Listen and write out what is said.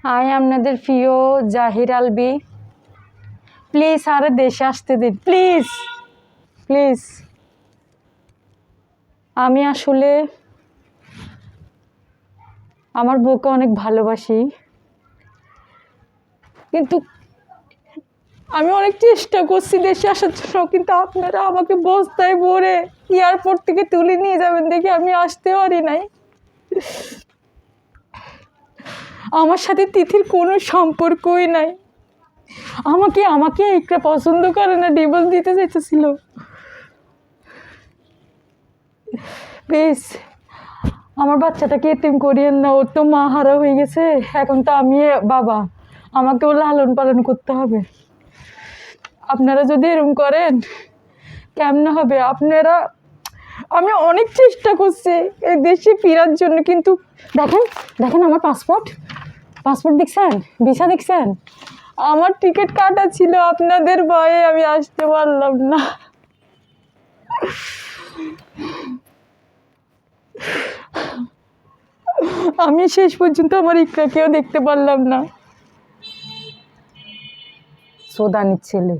আপনাদের প্রিয় জাহির আলবি। প্লিজ আরে দেশে আসতে দিন, প্লিজ প্লিজ। আমি আসলে আমার বউকে অনেক ভালোবাসি, কিন্তু আমি অনেক চেষ্টা করছি দেশে আসার জন্য, কিন্তু আপনারা আমাকে বস্তায় ভরে এয়ারপোর্ট থেকে তুলে নিয়ে যাবেন দেখে আমি আসতে পারি নাই। আমার সাথে তিথির কোনো সম্পর্কই নাই। আমাকে একটা পছন্দ করে না, ডিভোর্স দিতে চাইতেছিল। প্লিজ আমার বাচ্চাটাকে এতিম করিয়েন না, ওর তো মা হারা হয়ে গেছে, এখন তো আমি বাবা, আমাকেও লালন পালন করতে হবে। আপনারা যদি এরকম করেন কেমনে হবে? আপনারা, আমি অনেক চেষ্টা করছি এই দেশে ফেরার জন্য, কিন্তু দেখেন দেখেন আমার পাসপোর্ট দেখছেন, ভিসা দেখছেন, আমার টিকিট কাটা ছিল, আপনাদের ভয়ে আমি আসতে পারলাম না। আমি শেষ পর্যন্ত আমার ইকরাকেও দেখতে পারলাম না। সোদানির ছেলে।